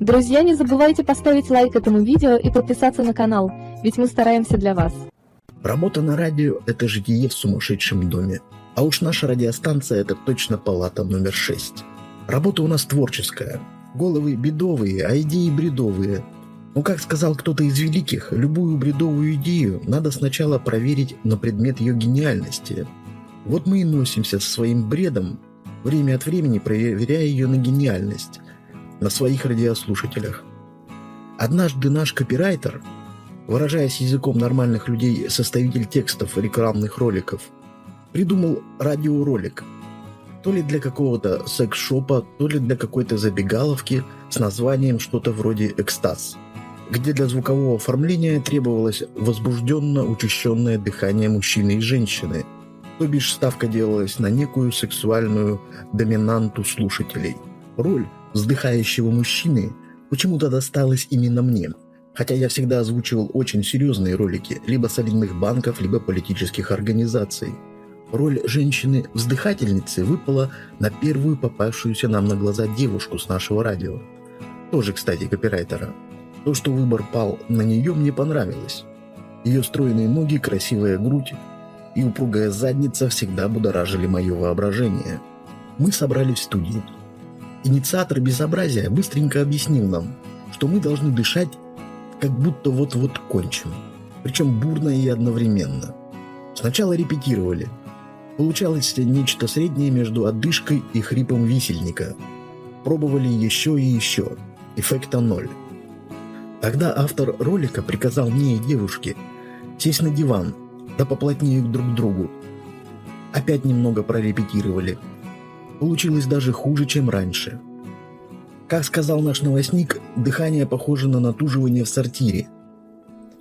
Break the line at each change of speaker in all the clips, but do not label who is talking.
Друзья, не забывайте поставить лайк этому видео и подписаться на канал, ведь мы стараемся для вас.
Работа на радио – это житие в сумасшедшем доме. А уж наша радиостанция – это точно палата номер 6. Работа у нас творческая. Головы бедовые, а идеи бредовые. Но, как сказал кто-то из великих, любую бредовую идею надо сначала проверить на предмет ее гениальности. Вот мы и носимся со своим бредом, время от времени проверяя ее на гениальность, на своих радиослушателях. Однажды наш копирайтер, выражаясь языком нормальных людей, составитель текстов рекламных роликов, придумал радиоролик. То ли для какого-то секс-шопа, то ли для какой-то забегаловки с названием что-то вроде «Экстаз», где для звукового оформления требовалось возбужденно учащенное дыхание мужчины и женщины, то бишь ставка делалась на некую сексуальную доминанту слушателей. Роль вздыхающего мужчины почему-то досталась именно мне, хотя я всегда озвучивал очень серьезные ролики, либо солидных банков, либо политических организаций. Роль женщины-вздыхательницы выпала на первую попавшуюся нам на глаза девушку с нашего радио. Тоже, кстати, копирайтера. То, что выбор пал на нее, мне понравилось. Ее стройные ноги, красивая грудь и упругая задница всегда будоражили мое воображение. Мы собрались в студии. Инициатор безобразия быстренько объяснил нам, что мы должны дышать, как будто вот-вот кончим. Причем бурно и одновременно. Сначала репетировали. Получалось нечто среднее между одышкой и хрипом висельника. Пробовали еще и еще. Эффекта ноль. Тогда автор ролика приказал мне и девушке сесть на диван, да поплотнее друг к другу. Опять немного прорепетировали. Получилось даже хуже, чем раньше. Как сказал наш новостник, дыхание похоже на натуживание в сортире.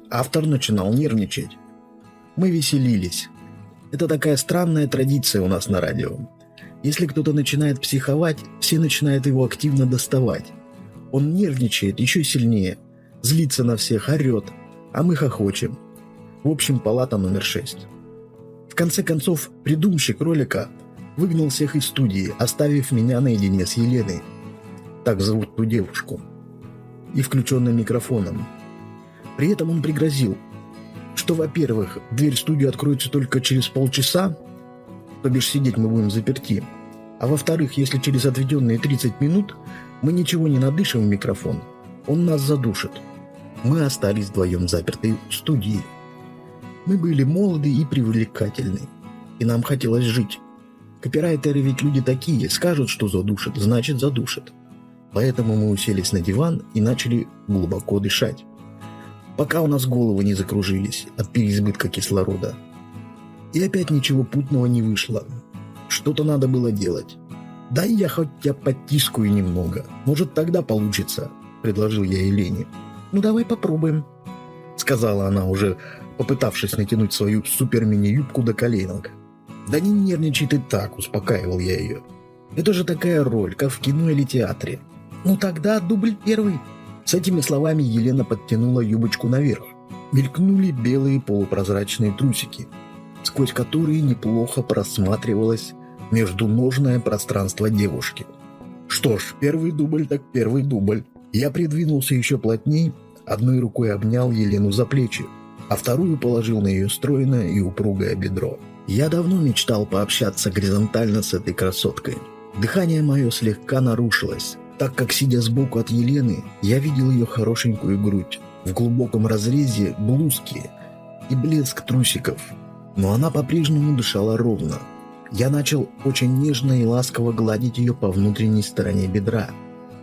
Автор начинал нервничать. Мы веселились. Это такая странная традиция у нас на радио. Если кто-то начинает психовать, все начинают его активно доставать. Он нервничает еще сильнее, злится на всех, орет, а мы хохочем. В общем, палата номер 6. В конце концов, придумщик ролика выгнал всех из студии, оставив меня наедине с Еленой, так зовут ту девушку, и включенным микрофоном. При этом он пригрозил, что, во-первых, дверь в студию откроется только через полчаса, то бишь сидеть мы будем заперти, а во-вторых, если через отведенные 30 минут мы ничего не надышим в микрофон, он нас задушит. Мы остались вдвоем заперты в студии. Мы были молоды и привлекательны, и нам хотелось жить. Копирайтеры ведь люди такие, скажут, что задушат, значит задушат. Поэтому мы уселись на диван и начали глубоко дышать, пока у нас головы не закружились от переизбытка кислорода. И опять ничего путного не вышло. Что-то надо было делать. «Дай я хоть тебя подтискаю немного, может тогда получится», – предложил я Елене. «Ну давай попробуем», – сказала она, уже попытавшись натянуть свою супер-мини-юбку до коленок. «Да не нервничай ты так», – успокаивал я ее. «Это же такая роль, как в кино или театре». «Ну тогда дубль первый». С этими словами Елена подтянула юбочку наверх. Мелькнули белые полупрозрачные трусики, сквозь которые неплохо просматривалось междуножное пространство девушки. Что ж, первый дубль так первый дубль. Я придвинулся еще плотней, одной рукой обнял Елену за плечи, а вторую положил на ее стройное и упругое бедро. Я давно мечтал пообщаться горизонтально с этой красоткой. Дыхание мое слегка нарушилось, так как, сидя сбоку от Елены, я видел ее хорошенькую грудь, в глубоком разрезе блузки и блеск трусиков. Но она по-прежнему дышала ровно. Я начал очень нежно и ласково гладить ее по внутренней стороне бедра,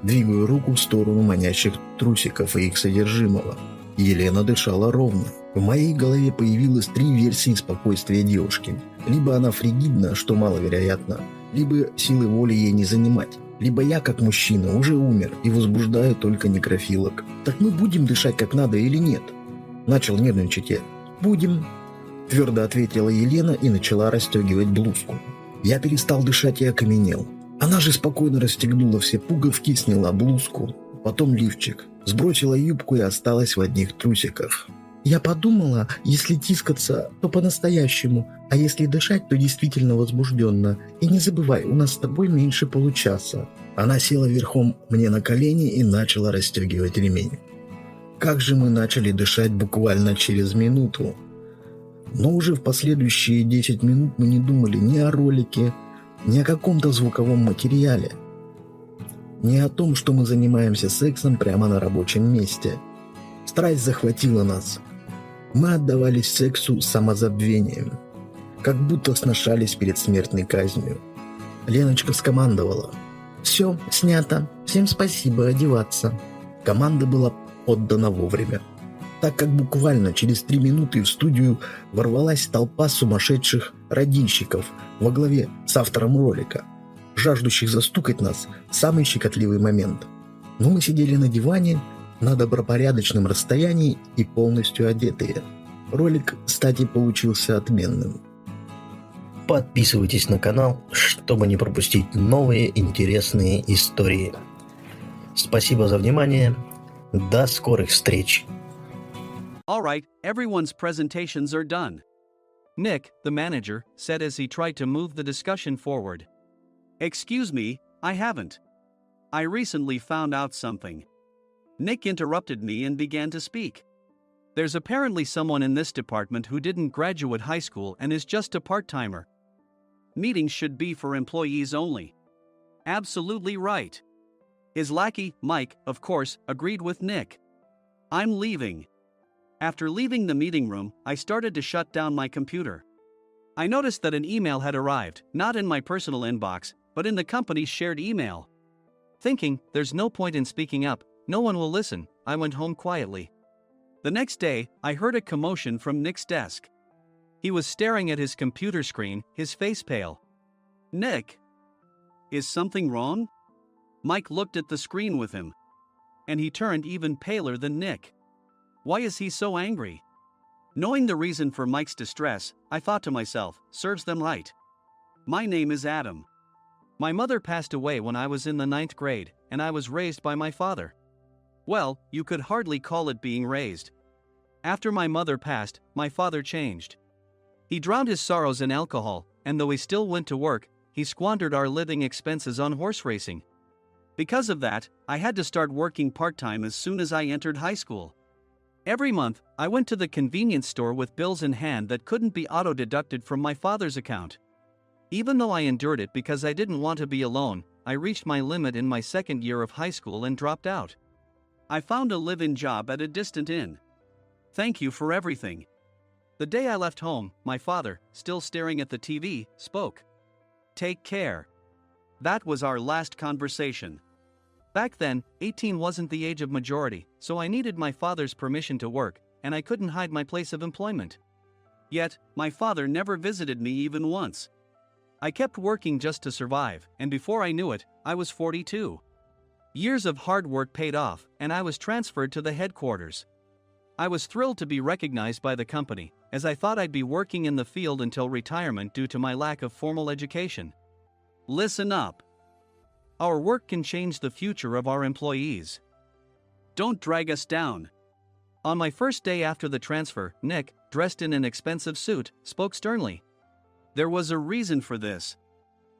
двигая руку в сторону манящих трусиков и их содержимого. Елена дышала ровно. В моей голове появилось 3 версии спокойствия девушки. Либо она фригидна, что маловероятно, либо силы воли ей не занимать, либо я, как мужчина, уже умер и возбуждаю только некрофилок. «Так мы будем дышать как надо или нет?» Начал нервничать я. «Будем», – твердо ответила Елена и начала расстегивать блузку. Я перестал дышать и окаменел. Она же спокойно расстегнула все пуговки, сняла блузку, потом лифчик, сбросила юбку и осталась в одних трусиках. Я подумала, если тискаться, то по-настоящему, а если дышать, то действительно возбужденно. И не забывай, у нас с тобой меньше получаса. Она села верхом мне на колени и начала расстегивать ремень. Как же мы начали дышать буквально через минуту. Но уже в последующие 10 минут мы не думали ни о ролике, ни о каком-то звуковом материале, ни о том, что мы занимаемся сексом прямо на рабочем месте. Страсть захватила нас. Мы отдавались сексу с самозабвением, как будто сношались перед смертной казнью. Леночка скомандовала: «Все, снято, всем спасибо, одеваться». Команда была отдана вовремя, так как буквально через 3 минуты в студию ворвалась толпа сумасшедших родильщиков во главе с автором ролика, жаждущих застукать нас в самый щекотливый момент. Но мы сидели на диване на добропорядочном расстоянии и полностью одетые. Ролик, кстати, получился отменным. Подписывайтесь на канал, чтобы не пропустить новые интересные истории. Спасибо за внимание. До скорых встреч.
All right, everyone's presentations are done. Nick, the manager, said as he tried to move the discussion forward. Excuse me, I haven't. I recently found out something. Nick interrupted me and began to speak. There's apparently someone in this department who didn't graduate high school and is just a part-timer. Meetings should be for employees only. Absolutely right. His lackey, Mike, of course, agreed with Nick. I'm leaving. After leaving the meeting room, I started to shut down my computer. I noticed that an email had arrived, not in my personal inbox, but in the company's shared email. Thinking, there's no point in speaking up, no one will listen, I went home quietly. The next day, I heard a commotion from Nick's desk. He was staring at his computer screen, his face pale. Nick? Is something wrong? Mike looked at the screen with him. And he turned even paler than Nick. Why is he so angry? Knowing the reason for Mike's distress, I thought to myself, serves them right. My name is Adam. My mother passed away when I was in the 9th grade, and I was raised by my father. Well, you could hardly call it being raised. After my mother passed, my father changed. He drowned his sorrows in alcohol, and though he still went to work, he squandered our living expenses on horse racing. Because of that, I had to start working part-time as soon as I entered high school. Every month, I went to the convenience store with bills in hand that couldn't be auto-deducted from my father's account. Even though I endured it because I didn't want to be alone, I reached my limit in my 2nd year of high school and dropped out. I found a live-in job at a distant inn. Thank you for everything. The day I left home, my father, still staring at the TV, spoke. Take care. That was our last conversation. Back then, 18 wasn't the age of majority, so I needed my father's permission to work, and I couldn't hide my place of employment. Yet, my father never visited me even once. I kept working just to survive, and before I knew it, I was 42. Years of hard work paid off, and I was transferred to the headquarters. I was thrilled to be recognized by the company, as I thought I'd be working in the field until retirement due to my lack of formal education. Listen up. Our work can change the future of our employees. Don't drag us down. On my first day after the transfer, Nick, dressed in an expensive suit, spoke sternly. There was a reason for this.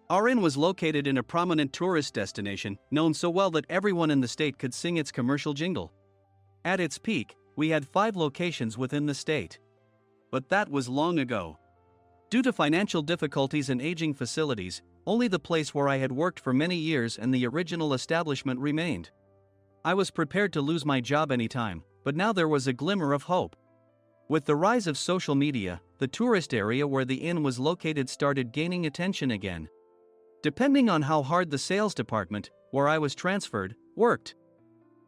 Our inn was located in a prominent tourist destination, known so well that everyone in the state could sing its commercial jingle. At its peak, we had 5 locations within the state. But that was long ago. Due to financial difficulties and aging facilities, only the place where I had worked for many years and the original establishment remained. I was prepared to lose my job anytime, but now there was a glimmer of hope. With the rise of social media, the tourist area where the inn was located started gaining attention again. Depending on how hard the sales department, where I was transferred, worked,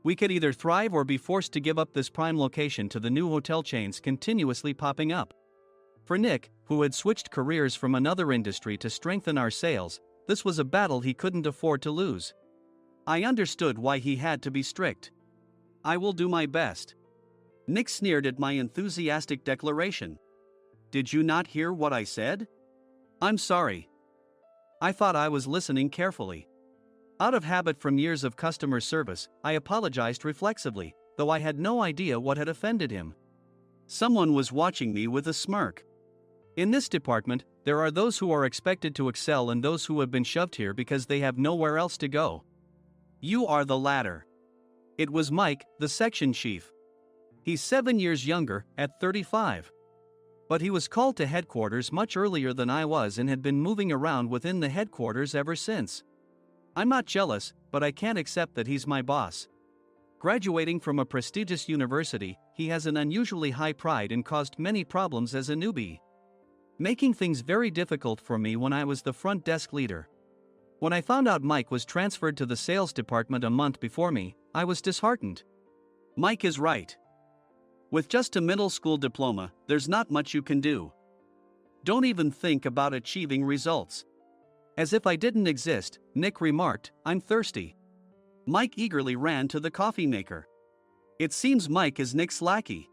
we could either thrive or be forced to give up this prime location to the new hotel chains continuously popping up. For Nick, who had switched careers from another industry to strengthen our sales, this was a battle he couldn't afford to lose. I understood why he had to be strict. I will do my best. Nick sneered at my enthusiastic declaration. Did you not hear what I said? I'm sorry. I thought I was listening carefully. Out of habit from years of customer service, I apologized reflexively, though I had no idea what had offended him. Someone was watching me with a smirk. In this department, there are those who are expected to excel and those who have been shoved here because they have nowhere else to go. You are the latter. It was Mike, the section chief. He's 7 years younger, at 35. But he was called to headquarters much earlier than I was and had been moving around within the headquarters ever since. I'm not jealous, but I can't accept that he's my boss. Graduating from a prestigious university, he has an unusually high pride and caused many problems as a newbie, making things very difficult for me when I was the front desk leader. When I found out Mike was transferred to the sales department a month before me, I was disheartened. Mike is right. With just a middle school diploma, there's not much you can do. Don't even think about achieving results. As if I didn't exist, Nick remarked, "I'm thirsty." Mike eagerly ran to the coffee maker. It seems Mike is Nick's lackey.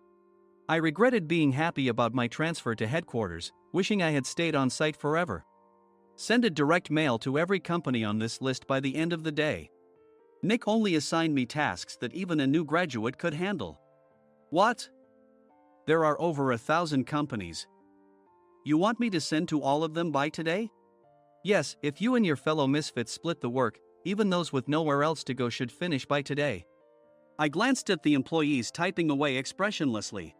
I regretted being happy about my transfer to headquarters, wishing I had stayed on site forever. Send a direct mail to every company on this list by the end of the day. Nick only assigned me tasks that even a new graduate could handle. What? There are over 1,000 companies. You want me to send to all of them by today? Yes, if you and your fellow misfits split the work, even those with nowhere else to go should finish by today. I glanced at the employees typing away expressionlessly.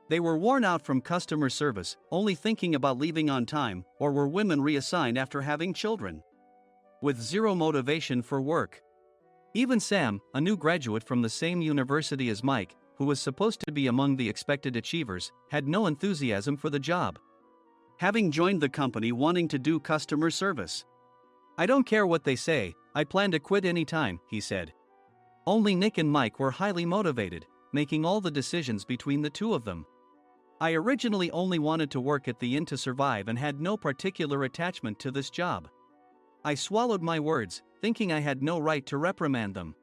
They were worn out from customer service, only thinking about leaving on time, or were women reassigned after having children, with zero motivation for work. Even Sam, a new graduate from the same university as Mike, who was supposed to be among the expected achievers, had no enthusiasm for the job, having joined the company wanting to do customer service. I don't care what they say, I plan to quit anytime, he said. Only Nick and Mike were highly motivated, making all the decisions between the two of them. I originally only wanted to work at the inn to survive and had no particular attachment to this job. I swallowed my words, thinking I had no right to reprimand them.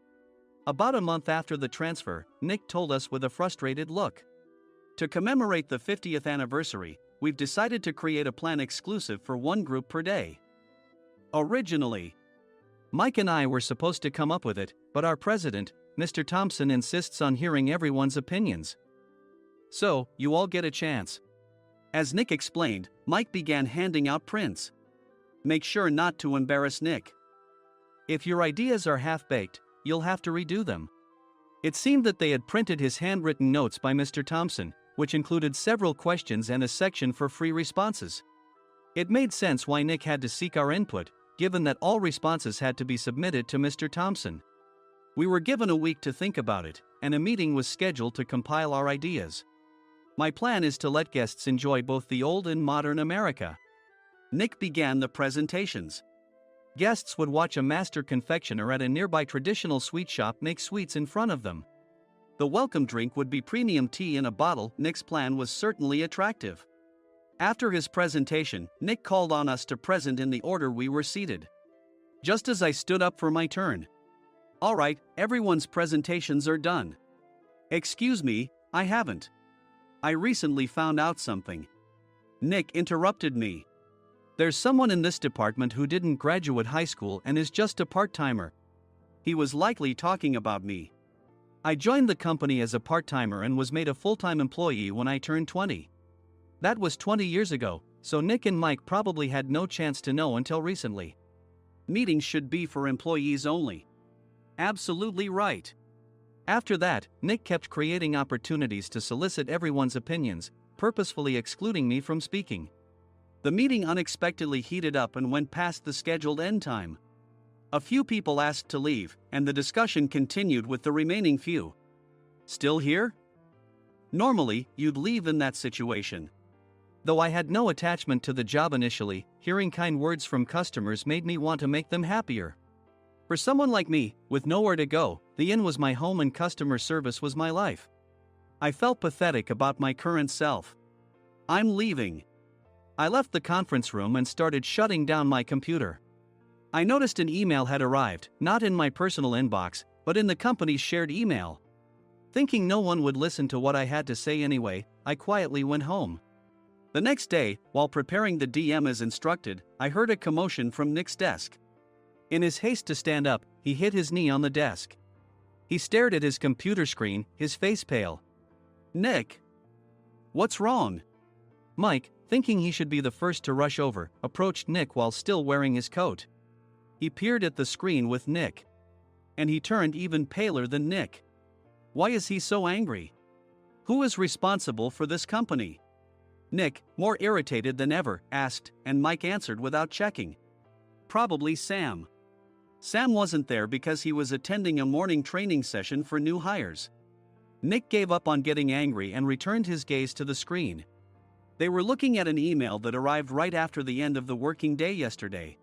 About a month after the transfer, Nick told us with a frustrated look. To commemorate the 50th anniversary, we've decided to create a plan exclusive for one group per day. Originally, Mike and I were supposed to come up with it, but our president, Mr. Thompson, insists on hearing everyone's opinions. So, you all get a chance. As Nick explained, Mike began handing out prints. Make sure not to embarrass Nick. If your ideas are half-baked, you'll have to redo them. It seemed that they had printed his handwritten notes by Mr. Thompson, which included several questions and a section for free responses. It made sense why Nick had to seek our input, given that all responses had to be submitted to Mr. Thompson. We were given a week to think about it, and a meeting was scheduled to compile our ideas. My plan is to let guests enjoy both the old and modern America. Nick began the presentations. Guests would watch a master confectioner at a nearby traditional sweet shop make sweets in front of them. The welcome drink would be premium tea in a bottle. Nick's plan was certainly attractive. After his presentation, Nick called on us to present in the order we were seated. Just as I stood up for my turn. All right, everyone's presentations are done. Excuse me, I haven't. I recently found out something. Nick interrupted me. There's someone in this department who didn't graduate high school and is just a part-timer. He was likely talking about me. I joined the company as a part-timer and was made a full-time employee when I turned 20. That was 20 years ago, so Nick and Mike probably had no chance to know until recently. Meetings should be for employees only. Absolutely right. After that, Nick kept creating opportunities to solicit everyone's opinions, purposefully excluding me from speaking. The meeting unexpectedly heated up and went past the scheduled end time. A few people asked to leave, and the discussion continued with the remaining few. Still here? Normally, you'd leave in that situation. Though I had no attachment to the job initially, hearing kind words from customers made me want to make them happier. For someone like me, with nowhere to go, the inn was my home and customer service was my life. I felt pathetic about my current self. I'm leaving. I left the conference room and started shutting down my computer. I noticed an email had arrived, not in my personal inbox, but in the company's shared email. Thinking no one would listen to what I had to say anyway, I quietly went home. The next day, while preparing the DM as instructed, I heard a commotion from Nick's desk. In his haste to stand up, he hit his knee on the desk. He stared at his computer screen, his face pale. Nick! What's wrong? Mike, thinking he should be the first to rush over, approached Nick while still wearing his coat. He peered at the screen with Nick. And he turned even paler than Nick. Why is he so angry? Who is responsible for this company? Nick, more irritated than ever, asked, and Mike answered without checking. Probably Sam. Sam wasn't there because he was attending a morning training session for new hires. Nick gave up on getting angry and returned his gaze to the screen. They were looking at an email that arrived right after the end of the working day yesterday.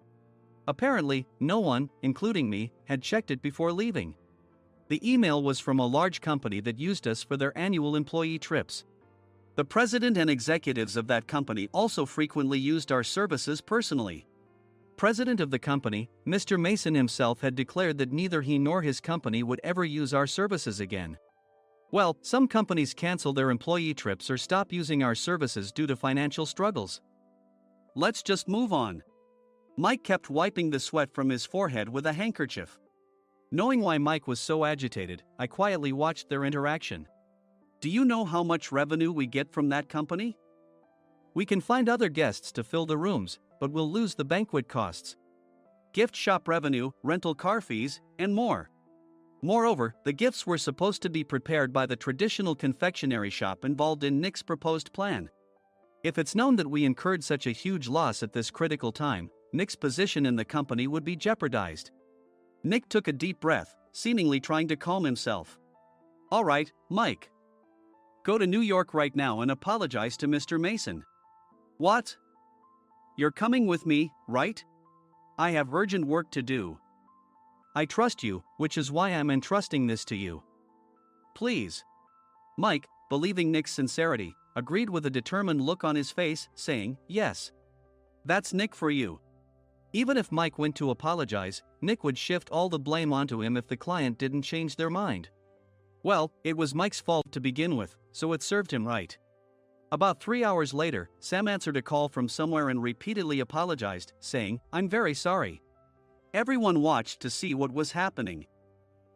Apparently, no one, including me, had checked it before leaving. The email was from a large company that used us for their annual employee trips. The president and executives of that company also frequently used our services personally. President of the company, Mr. Mason himself, had declared that neither he nor his company would ever use our services again. Well, some companies cancel their employee trips or stop using our services due to financial struggles. Let's just move on. Mike kept wiping the sweat from his forehead with a handkerchief. Knowing why Mike was so agitated, I quietly watched their interaction. Do you know how much revenue we get from that company? We can find other guests to fill the rooms, but we'll lose the banquet costs, gift shop revenue, rental car fees, and more. Moreover, the gifts were supposed to be prepared by the traditional confectionery shop involved in Nick's proposed plan. If it's known that we incurred such a huge loss at this critical time, Nick's position in the company would be jeopardized. Nick took a deep breath, seemingly trying to calm himself. All right, Mike. Go to New York right now and apologize to Mr. Mason. What? You're coming with me, right? I have urgent work to do. I trust you, which is why I'm entrusting this to you. Please. Mike, believing Nick's sincerity, agreed with a determined look on his face, saying, yes. That's Nick for you. Even if Mike went to apologize, Nick would shift all the blame onto him if the client didn't change their mind. Well, it was Mike's fault to begin with, so it served him right. About 3 hours later, Sam answered a call from somewhere and repeatedly apologized, saying, I'm very sorry. Everyone watched to see what was happening.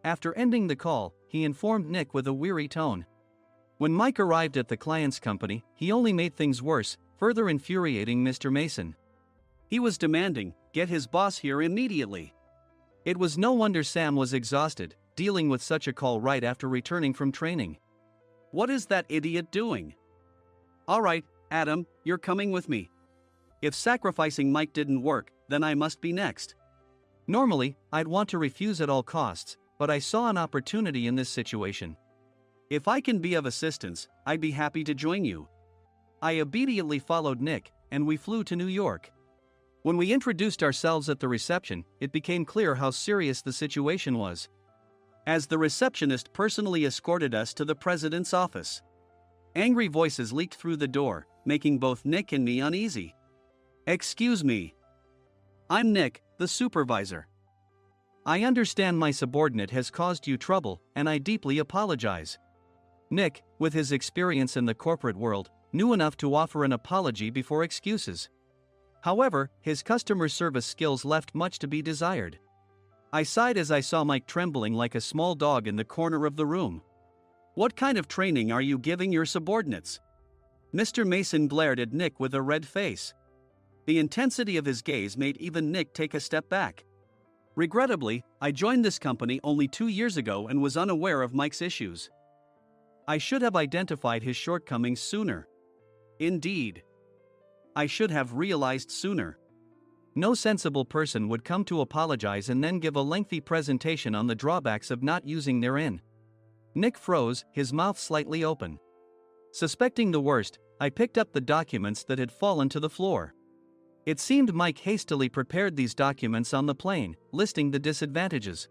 After ending the call, he informed Nick with a weary tone. When Mike arrived at the client's company, he only made things worse, further infuriating Mr. Mason. He was demanding, get his boss here immediately. It was no wonder Sam was exhausted, dealing with such a call right after returning from training. What is that idiot doing? All right, Adam, you're coming with me. If sacrificing Mike didn't work, then I must be next. Normally, I'd want to refuse at all costs, but I saw an opportunity in this situation. If I can be of assistance, I'd be happy to join you. I obediently followed Nick, and we flew to New York. When we introduced ourselves at the reception, it became clear how serious the situation was, as the receptionist personally escorted us to the president's office. Angry voices leaked through the door, making both Nick and me uneasy. Excuse me. I'm Nick, the supervisor. I understand my subordinate has caused you trouble, and I deeply apologize. Nick, with his experience in the corporate world, knew enough to offer an apology before excuses. However, his customer service skills left much to be desired. I sighed as I saw Mike trembling like a small dog in the corner of the room. What kind of training are you giving your subordinates? Mr. Mason glared at Nick with a red face. The intensity of his gaze made even Nick take a step back. Regrettably, I joined this company only 2 years ago and was unaware of Mike's issues. I should have identified his shortcomings sooner. Indeed. I should have realized sooner. No sensible person would come to apologize and then give a lengthy presentation on the drawbacks of not using their in. Nick froze, his mouth slightly open. Suspecting the worst, I picked up the documents that had fallen to the floor. It seemed Mike hastily prepared these documents on the plane, listing the disadvantages.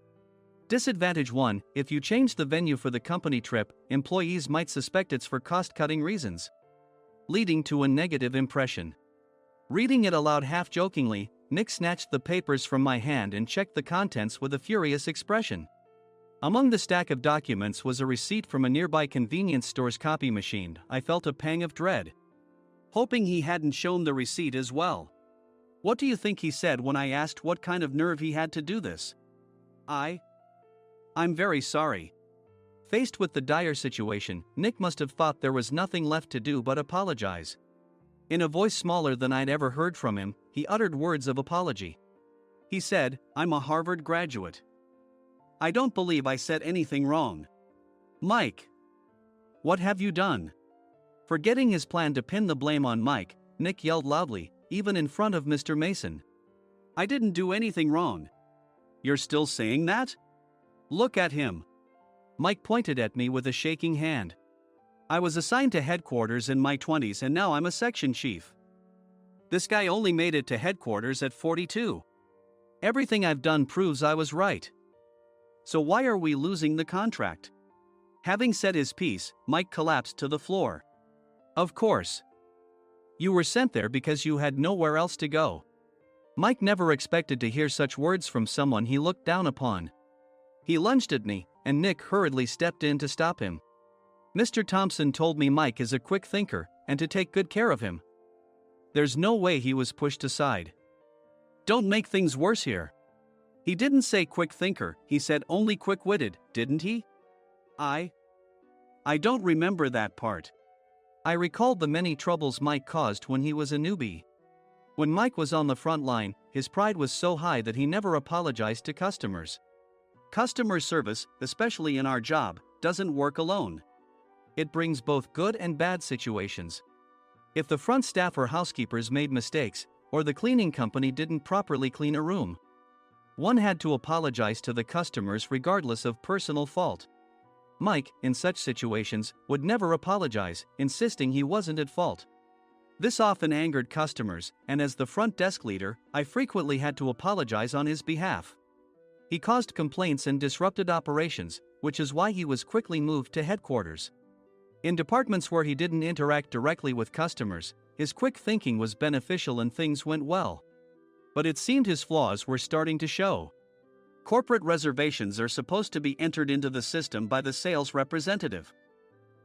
Disadvantage 1: if you change the venue for the company trip, employees might suspect it's for cost-cutting reasons, leading to a negative impression. Reading it aloud half-jokingly, Nick snatched the papers from my hand and checked the contents with a furious expression. Among the stack of documents was a receipt from a nearby convenience store's copy machine. I felt a pang of dread, hoping he hadn't shown the receipt as well. What do you think he said when I asked what kind of nerve he had to do this? I'm very sorry. Faced with the dire situation, Nick must have thought there was nothing left to do but apologize. In a voice smaller than I'd ever heard from him, he uttered words of apology. He said, "I'm a Harvard graduate. I don't believe I said anything wrong. Mike, what have you done?" Forgetting his plan to pin the blame on Mike, Nick yelled loudly, even in front of Mr. Mason. "I didn't do anything wrong. You're still saying that? Look at him." Mike pointed at me with a shaking hand. "I was assigned to headquarters in my 20s and now I'm a section chief. This guy only made it to headquarters at 42. Everything I've done proves I was right. So why are we losing the contract?" Having said his piece, Mike collapsed to the floor. "Of course. You were sent there because you had nowhere else to go." Mike never expected to hear such words from someone he looked down upon. He lunged at me, and Nick hurriedly stepped in to stop him. "Mr. Thompson told me Mike is a quick thinker, and to take good care of him." There's no way he was pushed aside. "Don't make things worse here. He didn't say quick thinker, he said only quick-witted, didn't he?" I don't remember that part. I recalled the many troubles Mike caused when he was a newbie. When Mike was on the front line, his pride was so high that he never apologized to customers. Customer service, especially in our job, doesn't work alone. It brings both good and bad situations. If the front staff or housekeepers made mistakes, or the cleaning company didn't properly clean a room, one had to apologize to the customers regardless of personal fault. Mike, in such situations, would never apologize, insisting he wasn't at fault. This often angered customers, and as the front desk leader, I frequently had to apologize on his behalf. He caused complaints and disrupted operations, which is why he was quickly moved to headquarters. In departments where he didn't interact directly with customers, his quick thinking was beneficial and things went well. But it seemed his flaws were starting to show. Corporate reservations are supposed to be entered into the system by the sales representative.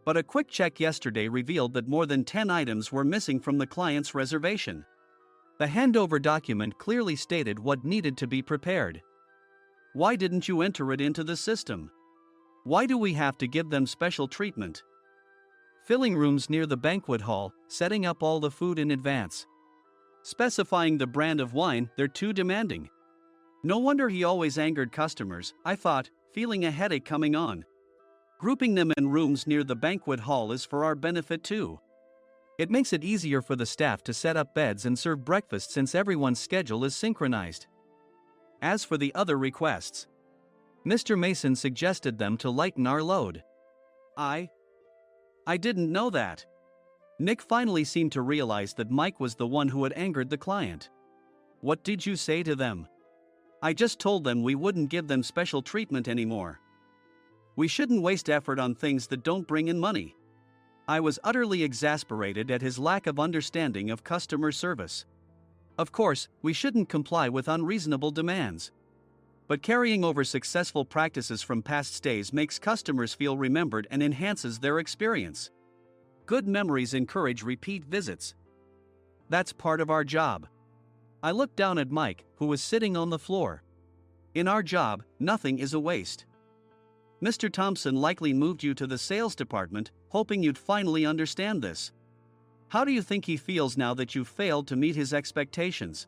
But a quick check yesterday revealed that more than 10 items were missing from the client's reservation. The handover document clearly stated what needed to be prepared. Why didn't you enter it into the system? Why do we have to give them special treatment? Filling rooms near the banquet hall, setting up all the food in advance. Specifying the brand of wine, they're too demanding. No wonder he always angered customers, I thought, feeling a headache coming on. Grouping them in rooms near the banquet hall is for our benefit too. It makes it easier for the staff to set up beds and serve breakfast since everyone's schedule is synchronized. As for the other requests, Mr. Mason suggested them to lighten our load. I didn't know that. Nick finally seemed to realize that Mike was the one who had angered the client. What did you say to them? I just told them we wouldn't give them special treatment anymore. We shouldn't waste effort on things that don't bring in money. I was utterly exasperated at his lack of understanding of customer service. Of course, we shouldn't comply with unreasonable demands. But carrying over successful practices from past stays makes customers feel remembered and enhances their experience. Good memories encourage repeat visits. That's part of our job. I looked down at Mike, who was sitting on the floor. In our job, nothing is a waste. Mr. Thompson likely moved you to the sales department, hoping you'd finally understand this. How do you think he feels now that you've failed to meet his expectations?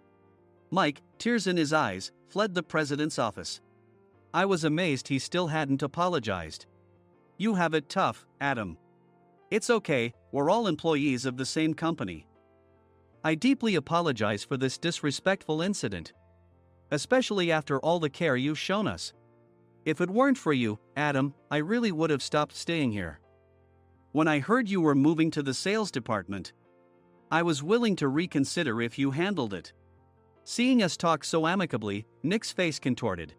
Mike, tears in his eyes, fled the president's office. I was amazed he still hadn't apologized. You have it tough, Adam. It's okay, we're all employees of the same company. I deeply apologize for this disrespectful incident. Especially after all the care you've shown us. If it weren't for you, Adam, I really would have stopped staying here. When I heard you were moving to the sales department, I was willing to reconsider if you handled it. Seeing us talk so amicably, Nick's face contorted.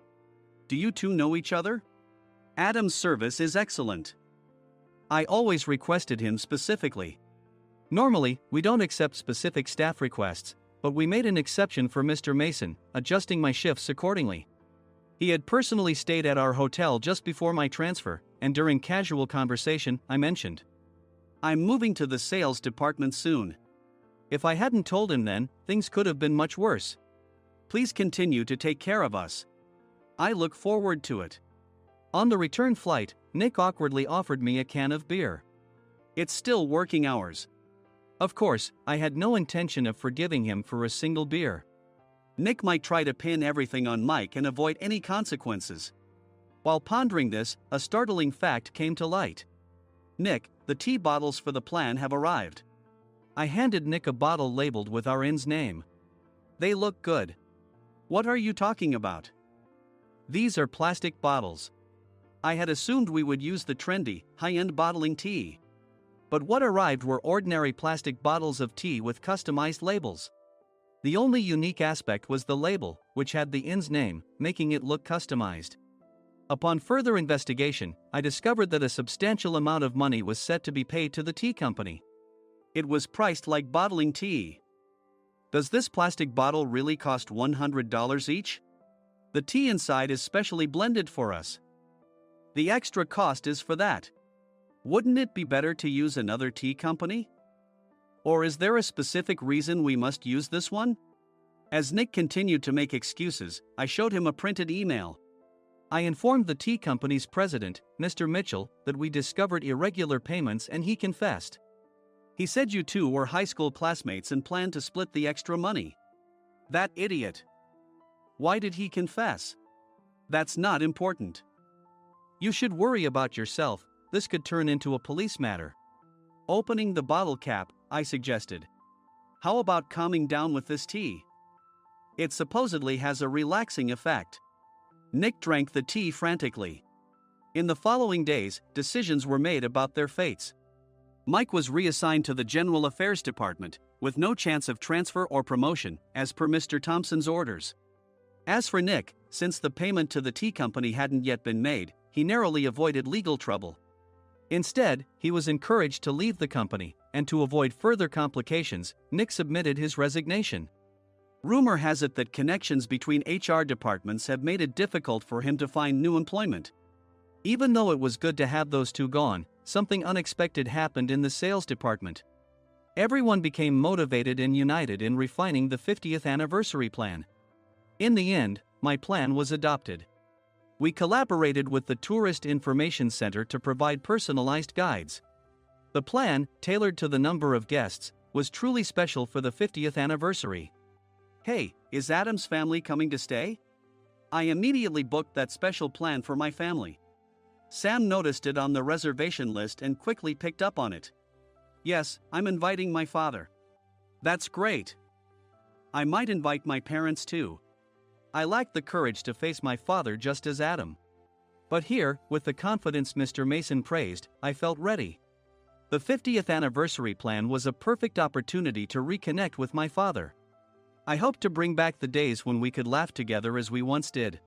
Do you two know each other? Adam's service is excellent. I always requested him specifically. Normally, we don't accept specific staff requests, but we made an exception for Mr. Mason, adjusting my shifts accordingly. He had personally stayed at our hotel just before my transfer, and during casual conversation, I mentioned, I'm moving to the sales department soon. If I hadn't told him then, things could have been much worse. Please continue to take care of us. I look forward to it. On the return flight, Nick awkwardly offered me a can of beer. It's still working hours. Of course, I had no intention of forgiving him for a single beer. Nick might try to pin everything on Mike and avoid any consequences. While pondering this, a startling fact came to light. Nick, the tea bottles for the plan have arrived. I handed Nick a bottle labeled with our inn's name. They look good. What are you talking about? These are plastic bottles. I had assumed we would use the trendy, high-end bottling tea. But what arrived were ordinary plastic bottles of tea with customized labels. The only unique aspect was the label, which had the inn's name, making it look customized. Upon further investigation, I discovered that a substantial amount of money was set to be paid to the tea company. It was priced like bottling tea. Does this plastic bottle really cost $100 each? The tea inside is specially blended for us. The extra cost is for that. Wouldn't it be better to use another tea company? Or is there a specific reason we must use this one? As Nick continued to make excuses, I showed him a printed email. I informed the tea company's president, Mr. Mitchell, that we discovered irregular payments and he confessed. He said you two were high school classmates and planned to split the extra money. That idiot. Why did he confess? That's not important. You should worry about yourself, this could turn into a police matter. Opening the bottle cap, I suggested. How about calming down with this tea? It supposedly has a relaxing effect. Nick drank the tea frantically. In the following days, decisions were made about their fates. Mike was reassigned to the General Affairs Department, with no chance of transfer or promotion, as per Mr. Thompson's orders. As for Nick, since the payment to the tea company hadn't yet been made, he narrowly avoided legal trouble. Instead, he was encouraged to leave the company, and to avoid further complications, Nick submitted his resignation. Rumor has it that connections between HR departments have made it difficult for him to find new employment. Even though it was good to have those two gone, something unexpected happened in the sales department. Everyone became motivated and united in refining the 50th anniversary plan. In the end, my plan was adopted. We collaborated with the Tourist Information Center to provide personalized guides. The plan, tailored to the number of guests, was truly special for the 50th anniversary. Hey, is Adam's family coming to stay? I immediately booked that special plan for my family. Sam noticed it on the reservation list and quickly picked up on it. Yes, I'm inviting my father. That's great. I might invite my parents too. I lacked the courage to face my father just as Adam. But here, with the confidence Mr. Mason praised, I felt ready. The 50th anniversary plan was a perfect opportunity to reconnect with my father. I hoped to bring back the days when we could laugh together as we once did.